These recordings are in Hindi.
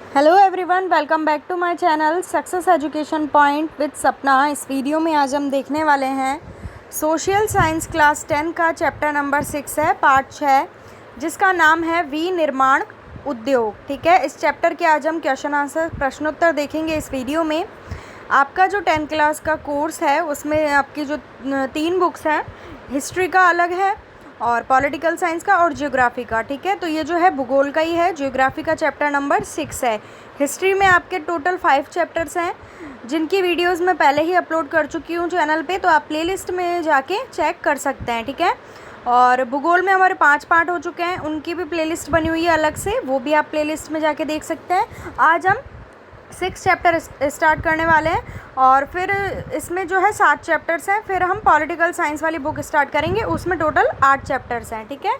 Hello everyone, welcome back to my channel success education point with Sapna. इस वीडियो में आज हम देखने वाले हैं सोशल साइंस क्लास 10 का चैप्टर नंबर 6 है, पार्ट 6, जिसका नाम है विनिर्माण उद्योग। ठीक है, इस चैप्टर के आज हम क्वेश्चन आंसर प्रश्नोत्तर देखेंगे इस वीडियो में। आपका जो 10 क्लास का कोर्स है उसमें आपकी जो 3 बुक्स हैं, हिस्ट्री का अलग है और पॉलिटिकल साइंस का और ज्योग्राफी का। ठीक है, तो ये जो है भूगोल का ही है। ज्योग्राफी का चैप्टर नंबर 6 है। हिस्ट्री में आपके टोटल 5 चैप्टर्स हैं, जिनकी वीडियोस मैं पहले ही अपलोड कर चुकी हूँ चैनल पे, तो आप प्लेलिस्ट में जाके चेक कर सकते हैं। ठीक है, और भूगोल में हमारे 5 पार्ट हो चुके हैं, उनकी भी प्लेलिस्ट बनी हुई है अलग से, वो भी आप प्लेलिस्ट में जाके देख सकते हैं। आज हम 6 चैप्टर स्टार्ट करने वाले हैं और फिर इसमें जो है 7 चैप्टर्स हैं। फिर हम पॉलिटिकल साइंस वाली बुक स्टार्ट करेंगे, उसमें टोटल 8 चैप्टर्स हैं। ठीक है,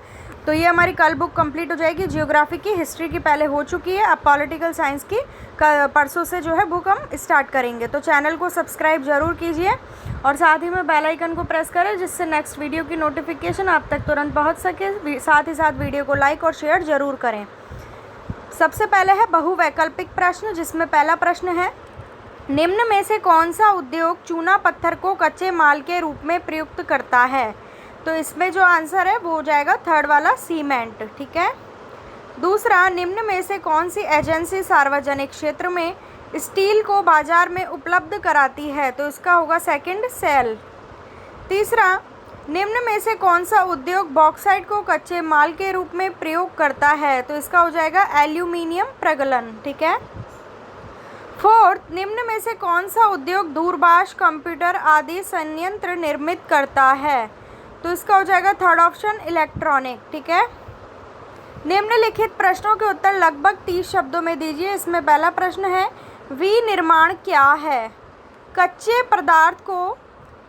तो ये हमारी कल बुक कंप्लीट हो जाएगी। जियोग्राफी की, हिस्ट्री की पहले हो चुकी है, अब पॉलिटिकल साइंस की परसों से जो है बुक हम स्टार्ट करेंगे। तो चैनल को सब्सक्राइब ज़रूर कीजिए और साथ ही में बेल आइकन को प्रेस करें, जिससे नेक्स्ट वीडियो की नोटिफिकेशन आप तक तुरंत पहुँच सके। साथ ही साथ वीडियो को लाइक और शेयर ज़रूर करें। सबसे पहले है बहुवैकल्पिक प्रश्न, जिसमें पहला प्रश्न है, निम्न में से कौन सा उद्योग चूना पत्थर को कच्चे माल के रूप में प्रयुक्त करता है? तो इसमें जो आंसर है वो हो जाएगा थर्ड वाला, सीमेंट। ठीक है, दूसरा, निम्न में से कौन सी एजेंसी सार्वजनिक क्षेत्र में स्टील को बाजार में उपलब्ध कराती है? तो इसका होगा सेकंड, सेल। तीसरा, निम्न में से कौन सा उद्योग बॉक्साइट को कच्चे माल के रूप में प्रयोग करता है? तो इसका हो जाएगा एल्यूमिनियम प्रगलन। ठीक है, फोर्थ, निम्न में से कौन सा उद्योग दूरभाष, कंप्यूटर आदि संयंत्र निर्मित करता है? तो इसका हो जाएगा थर्ड ऑप्शन, इलेक्ट्रॉनिक। ठीक है, निम्नलिखित प्रश्नों के उत्तर लगभग 30 शब्दों में दीजिए। इसमें पहला प्रश्न है, विनिर्माण क्या है? कच्चे पदार्थ को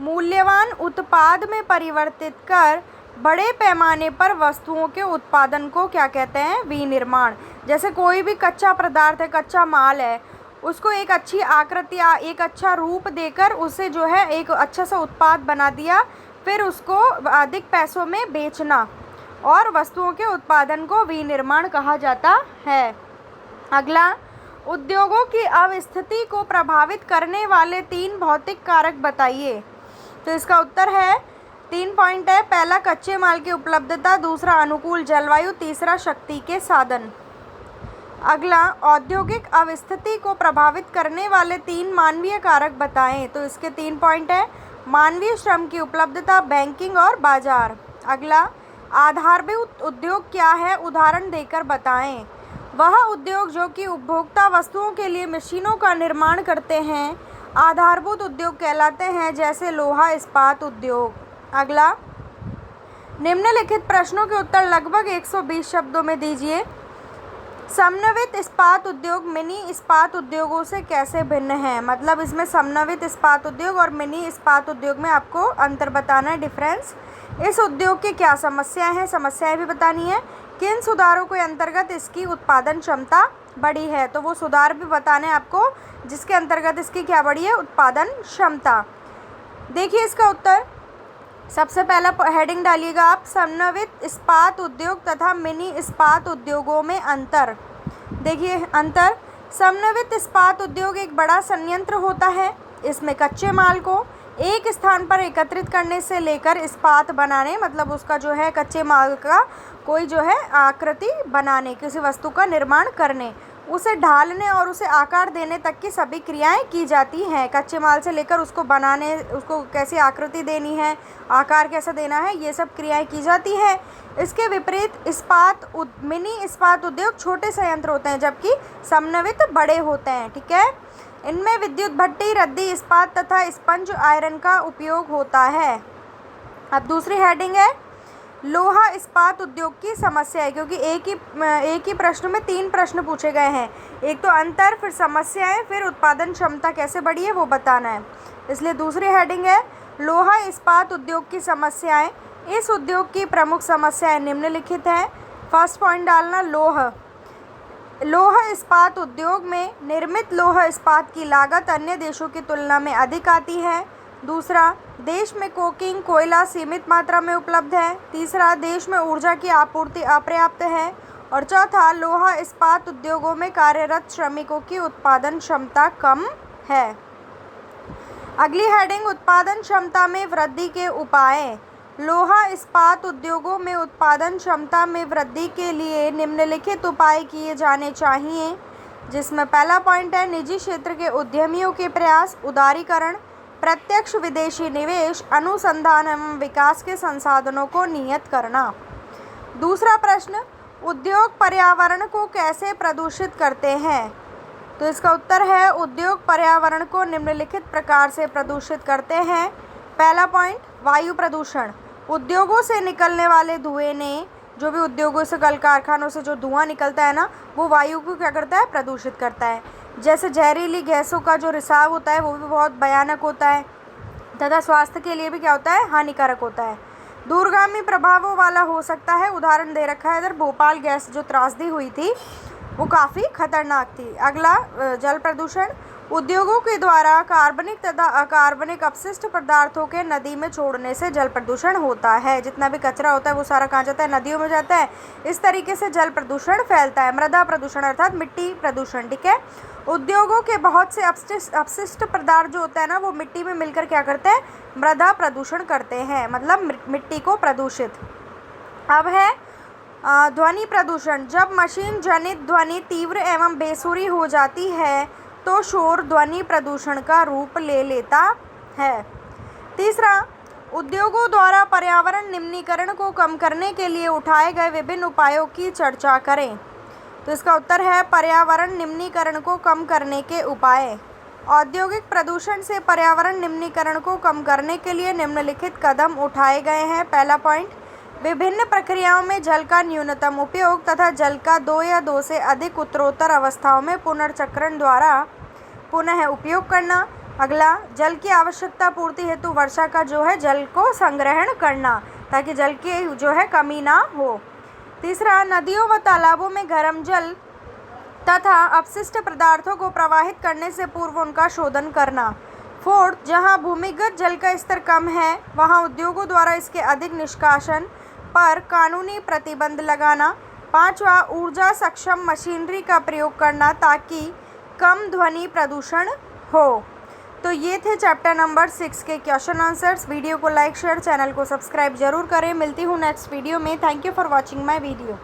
मूल्यवान उत्पाद में परिवर्तित कर बड़े पैमाने पर वस्तुओं के उत्पादन को क्या कहते हैं? विनिर्माण। जैसे कोई भी कच्चा पदार्थ है, कच्चा माल है, उसको एक अच्छी आकृति, एक अच्छा रूप देकर उसे जो है एक अच्छा सा उत्पाद बना दिया, फिर उसको अधिक पैसों में बेचना, और वस्तुओं के उत्पादन को विनिर्माण कहा जाता है। अगला, उद्योगों की अवस्थिति को प्रभावित करने वाले 3 भौतिक कारक बताइए। तो इसका उत्तर है 3 पॉइंट है। पहला, कच्चे माल की उपलब्धता, दूसरा, अनुकूल जलवायु, तीसरा, शक्ति के साधन। अगला, औद्योगिक अवस्थिति को प्रभावित करने वाले 3 मानवीय कारक बताएं। तो इसके 3 पॉइंट है, मानवीय श्रम की उपलब्धता, बैंकिंग और बाजार। अगला, आधारभूत उद्योग क्या है? उदाहरण देकर बताएं। वह उद्योग जो कि उपभोक्ता वस्तुओं के लिए मशीनों का निर्माण करते हैं आधारभूत उद्योग कहलाते हैं, जैसे लोहा इस्पात उद्योग। अगला, निम्नलिखित प्रश्नों के उत्तर लगभग 120 शब्दों में दीजिए। समन्वित इस्पात उद्योग मिनी इस्पात उद्योगों से कैसे भिन्न है? मतलब इसमें समन्वित इस्पात उद्योग और मिनी इस्पात उद्योग में आपको अंतर बताना है, डिफरेंस। इस उद्योग की क्या समस्याएं हैं? समस्याएं भी बतानी है। किन सुधारों के अंतर्गत इसकी उत्पादन क्षमता बढ़ी है? तो वो सुधार भी बताने हैं आपको, जिसके अंतर्गत इसकी क्या बढ़ी है? उत्पादन क्षमता। देखिए इसका उत्तर, सबसे पहला हेडिंग डालिएगा आप, समन्वित इस्पात उद्योग तथा मिनी इस्पात उद्योगों में अंतर। देखिए अंतर, समन्वित इस्पात उद्योग एक बड़ा संयंत्र होता है। इसमें कच्चे माल को एक स्थान पर एकत्रित करने से लेकर इस्पात बनाने, मतलब उसका जो है कच्चे माल का कोई जो है आकृति बनाने, किसी वस्तु का निर्माण करने, उसे ढालने और उसे आकार देने तक की सभी क्रियाएं की जाती हैं। कच्चे माल से लेकर उसको बनाने, उसको कैसी आकृति देनी है, आकार कैसा देना है, ये सब क्रियाएं की जाती हैं। इसके विपरीत मिनी इस्पात उद्योग छोटे संयंत्र होते हैं, जबकि समन्वित बड़े होते हैं। ठीक है, इनमें विद्युत भट्टी, रद्दी इस्पात तथा स्पंज आयरन का उपयोग होता है। अब दूसरी हेडिंग है, लोहा इस्पात उद्योग की समस्या है, क्योंकि एक ही प्रश्न में 3 प्रश्न पूछे गए हैं। एक तो अंतर, फिर समस्याएं, फिर उत्पादन क्षमता कैसे बढ़ी है वो बताना है, इसलिए दूसरी हेडिंग है लोहा इस्पात उद्योग की समस्याएं। इस उद्योग की प्रमुख समस्याएं निम्नलिखित हैं। फर्स्ट पॉइंट डालना, लौह इस्पात उद्योग में निर्मित लौह इस्पात की लागत अन्य देशों की तुलना में अधिक आती है। दूसरा, देश में कोकिंग कोयला सीमित मात्रा में उपलब्ध है। तीसरा, देश में ऊर्जा की आपूर्ति अपर्याप्त है। और चौथा, लोहा इस्पात उद्योगों में कार्यरत श्रमिकों की उत्पादन क्षमता कम है। अगली हेडिंग, उत्पादन क्षमता में वृद्धि के उपाय। लोहा इस्पात उद्योगों में उत्पादन क्षमता में वृद्धि के लिए निम्नलिखित उपाय किए जाने चाहिए, जिसमें पहला पॉइंट है निजी क्षेत्र के उद्यमियों के प्रयास, उदारीकरण, प्रत्यक्ष विदेशी निवेश, अनुसंधान एवं विकास के संसाधनों को नियत करना। दूसरा प्रश्न, उद्योग पर्यावरण को कैसे प्रदूषित करते हैं? तो इसका उत्तर है उद्योग पर्यावरण को निम्नलिखित प्रकार से प्रदूषित करते हैं। पहला पॉइंट, वायु प्रदूषण। उद्योगों से निकलने वाले धुएं ने, जो भी उद्योगों से, कल कारखानों से जो धुआं निकलता है ना, वो वायु को क्या करता है? प्रदूषित करता है। जैसे जहरीली गैसों का जो रिसाव होता है वो भी बहुत भयानक होता है तथा स्वास्थ्य के लिए भी क्या होता है? हानिकारक होता है। दूरगामी प्रभावों वाला हो सकता है। उदाहरण दे रखा है इधर, भोपाल गैस जो त्रासदी हुई थी वो काफ़ी खतरनाक थी। अगला, जल प्रदूषण। उद्योगों के द्वारा कार्बनिक तथा अकार्बनिक अपशिष्ट पदार्थों के नदी में छोड़ने से जल प्रदूषण होता है। जितना भी कचरा होता है वो सारा कहाँ जाता है? नदियों में जाता है। इस तरीके से जल प्रदूषण फैलता है। मृदा प्रदूषण अर्थात मिट्टी प्रदूषण, ठीक है। उद्योगों के बहुत से अपशिष्ट पदार्थ जो होता है ना, वो मिट्टी में मिलकर क्या करते हैं? मृदा प्रदूषण करते हैं, मतलब मिट्टी को प्रदूषित। अब है ध्वनि प्रदूषण। जब मशीन जनित ध्वनि तीव्र एवं बेसुरी हो जाती है तो शोर ध्वनि प्रदूषण का रूप ले लेता है। तीसरा, उद्योगों द्वारा पर्यावरण निम्नीकरण को कम करने के लिए उठाए गए विभिन्न उपायों की चर्चा करें। तो इसका उत्तर है पर्यावरण निम्नीकरण को कम करने के उपाय। औद्योगिक प्रदूषण से पर्यावरण निम्नीकरण को कम करने के लिए निम्नलिखित कदम उठाए गए हैं। पहला पॉइंट, विभिन्न प्रक्रियाओं में जल का न्यूनतम उपयोग तथा जल का 2 या 2 से अधिक उत्तरोत्तर अवस्थाओं में पुनर्चक्रण द्वारा पुनः उपयोग करना। अगला, जल की आवश्यकता पूर्ति हेतु वर्षा का जो है जल को संग्रहण करना, ताकि जल की जो है कमी ना हो। तीसरा, नदियों व तालाबों में गर्म जल तथा अपशिष्ट पदार्थों को प्रवाहित करने से पूर्व उनका शोधन करना। फोर्थ, जहां भूमिगत जल का स्तर कम है वहां उद्योगों द्वारा इसके अधिक निष्कासन पर कानूनी प्रतिबंध लगाना। पांचवा, ऊर्जा सक्षम मशीनरी का प्रयोग करना ताकि कम ध्वनि प्रदूषण हो। तो ये थे चैप्टर नंबर 6 के क्वेश्चन आंसर्स। वीडियो को लाइक, शेयर, चैनल को सब्सक्राइब जरूर करें। मिलती हूँ नेक्स्ट वीडियो में। Thank you for watching my video.